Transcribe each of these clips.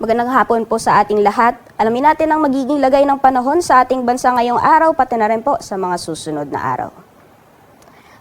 Magandang hapon po sa ating lahat. Alamin natin ang magiging lagay ng panahon sa ating bansa ngayong araw, pati na rin po sa mga susunod na araw.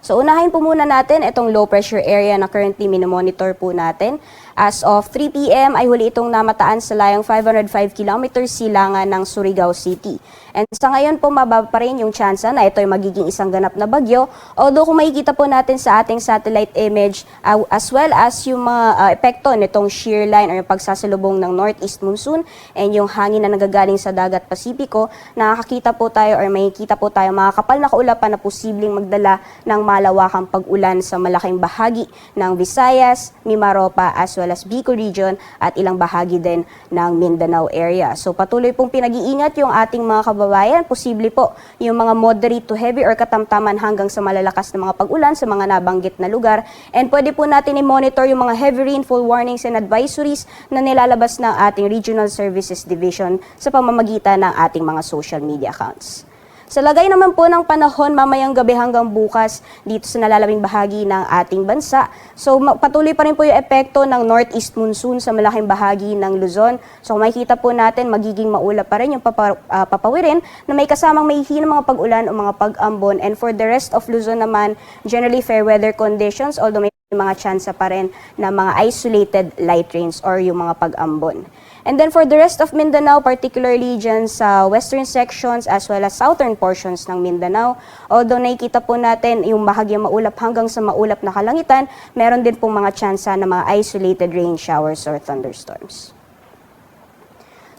So unahin po muna natin itong low pressure area na currently minomonitor po natin. As of 3 p.m. ay huli itong namataan sa layang 505 km silangan ng Surigao City. And sa ngayon po mababa pa rin yung tsansa na ito ay magiging isang ganap na bagyo. Although kung makikita po natin sa ating satellite image as well as yung mga epekto nitong shear line o yung pagsasalubong ng northeast monsoon and yung hangin na nagagaling sa dagat Pasipiko, nakakita po tayo or makikita po tayo mga kapal na kaulapan na posibleng magdala ng malawakang pag-ulan sa malaking bahagi ng Visayas, Mimaropa as well as Bicol region at ilang bahagi din ng Mindanao area. So patuloy pong pinag-iingat yung ating mga kababayan. Posible po yung mga moderate to heavy or katamtaman hanggang sa malalakas na mga pag-ulan sa mga nabanggit na lugar. And pwede po natin i-monitor yung mga heavy rainfall warnings and advisories na nilalabas ng ating Regional Services Division sa pamamagitan ng ating mga social media accounts. Sa lagay naman po ng panahon mamayang gabi hanggang bukas dito sa nalalabing bahagi ng ating bansa. So patuloy pa rin po yung epekto ng northeast monsoon sa malaking bahagi ng Luzon. So makikita po natin magiging maulap pa rin yung papawirin na may kasamang may hinang mga pag-ulan o mga pag-ambon. And for the rest of Luzon naman, generally fair weather conditions, although may mga tsansa pa rin na mga isolated light rains or yung mga pag-ambon. And then for the rest of Mindanao, particularly dyan sa western sections as well as southern portions ng Mindanao, although nakikita po natin yung bahagyang maulap hanggang sa maulap na kalangitan, meron din pong mga tsansa na mga isolated rain showers or thunderstorms.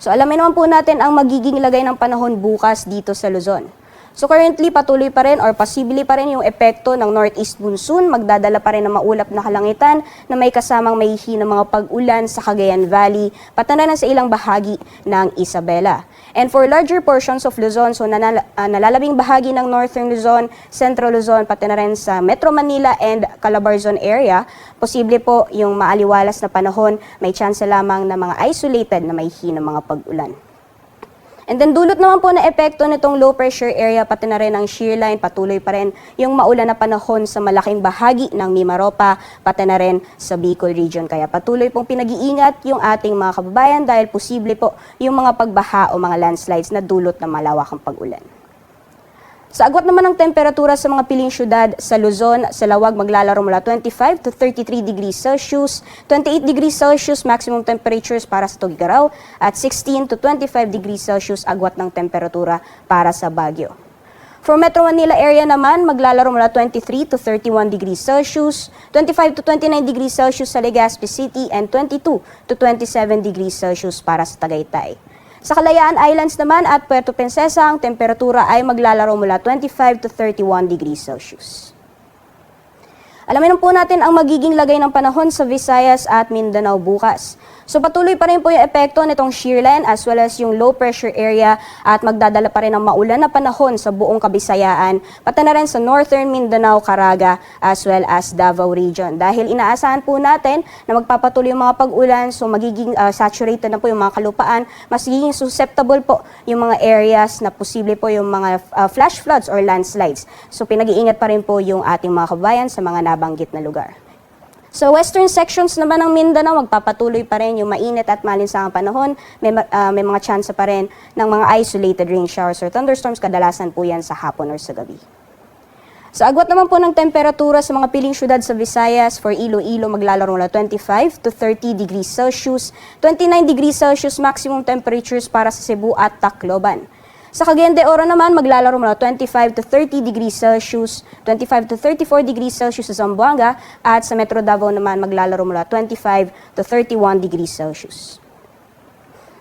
So alamin naman po natin ang magiging lagay ng panahon bukas dito sa Luzon. So currently, patuloy pa rin or posible pa rin yung epekto ng northeast monsoon. Magdadala pa rin ng maulap na kalangitan na may kasamang may hinang mga pag-ulan sa Cagayan Valley, patanaran sa ilang bahagi ng Isabela. And for larger portions of Luzon, so nalalabing bahagi ng northern Luzon, central Luzon, pati na rin sa Metro Manila and Calabarzon area, posible po yung maaliwalas na panahon, may tsansa lamang na mga isolated na may hinang mga pag-ulan. And then dulot naman po na epekto nitong low pressure area pati na rin ang shear line, patuloy pa rin yung maulan na panahon sa malaking bahagi ng Mimaropa pati na rin sa Bicol region. Kaya patuloy pong pinag-iingat yung ating mga kababayan dahil posible po yung mga pagbaha o mga landslides na dulot ng malawakang pag-ulan. Sa agwat naman ng temperatura sa mga piling syudad sa Luzon, sa Lawag maglalaro mula 25 to 33 degrees Celsius, 28 degrees Celsius maximum temperatures para sa Tuguegarao at 16 to 25 degrees Celsius agwat ng temperatura para sa Baguio. For Metro Manila area naman, maglalaro mula 23 to 31 degrees Celsius, 25 to 29 degrees Celsius sa Legazpi City and 22 to 27 degrees Celsius para sa Tagaytay. Sa Kalayaan Islands naman at Puerto Princesa, ang temperatura ay maglalaro mula 25 to 31 degrees Celsius. Alamin po natin ang magiging lagay ng panahon sa Visayas at Mindanao bukas. So patuloy pa rin po yung epekto nitong shear line as well as yung low pressure area at magdadala pa rin ng maulan na panahon sa buong Kabisayaan, pati na rin sa northern Mindanao, Caraga as well as Davao region. Dahil inaasahan po natin na magpapatuloy yung mga pag-ulan, so magiging saturated na po yung mga kalupaan, mas magiging susceptible po yung mga areas na posible po yung mga flash floods or landslides. So pinag-iingat pa rin po yung ating mga kabayan sa mga nabanggit na lugar. So western sections naman ng Mindanao, magpapatuloy pa rin yung mainit at malinsangang panahon. May mga tsansa pa rin ng mga isolated rain showers or thunderstorms. Kadalasan po yan sa hapon or sa gabi. Sa agwat naman po ng temperatura sa mga piling syudad sa Visayas, for Iloilo maglalaro mula 25 to 30 degrees Celsius, 29 degrees Celsius maximum temperatures para sa Cebu at Tacloban. Sa Cagayan de Oro naman, maglalaro mula 25 to 30 degrees Celsius, 25 to 34 degrees Celsius sa Zamboanga, at sa Metro Davao naman maglalaro mula 25 to 31 degrees Celsius.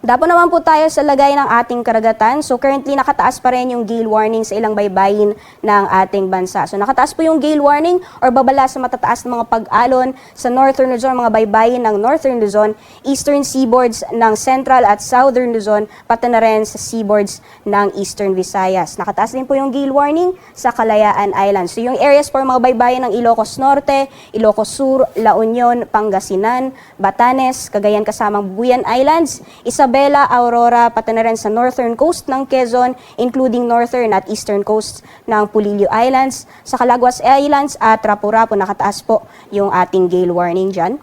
Dapo naman po tayo sa lagay ng ating karagatan. So currently nakataas pa rin yung gale warning sa ilang baybayin ng ating bansa. So nakataas po yung gale warning or babala sa matataas na mga pag-alon sa northern Luzon, mga baybayin ng northern Luzon, eastern seaboards ng central at southern Luzon, pati na rin sa seaboards ng eastern Visayas. Nakataas din po yung gale warning sa Kalayaan Islands. So yung areas for mga baybayin ng Ilocos Norte, Ilocos Sur, La Union, Pangasinan, Batanes, Cagayan kasamang Bubuyan Islands, Isabela, Aurora, pati na rin sa northern coast ng Quezon, including northern at eastern coast ng Pulilio Islands, sa Calaguas Islands at Rapu-Rapu, nakataas po yung ating gale warning dyan.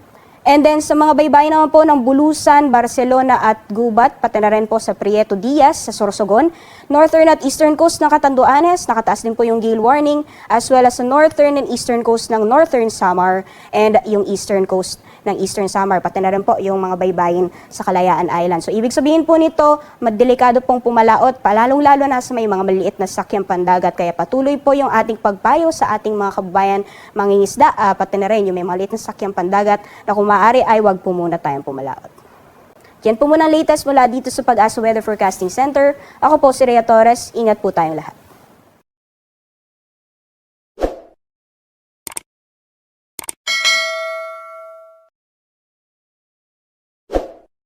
And then sa mga baybayin naman po ng Bulusan, Barcelona at Gubat, pati na rin po sa Prieto Diaz, sa Sorsogon, northern at eastern coast ng Catanduanes, nakataas din po yung gale warning, as well as sa northern and eastern coast ng Northern Samar and yung eastern coast ng Eastern Samar, pati na rin po yung mga baybayin sa Kalayaan Island. So ibig sabihin po nito, madelikado pong pumalaot, palalong-lalo na sa may mga maliit na sakyang pandagat. Kaya patuloy po yung ating pagpayo sa ating mga kababayan mangingisda, pati na rin yung may maliit na sakyang pandagat na kung maaari ay wag po muna tayong pumalaot. Yan po muna ang latest mula dito sa Pag-asa Weather Forecasting Center. Ako po si Rhea Torres. Ingat po tayong lahat.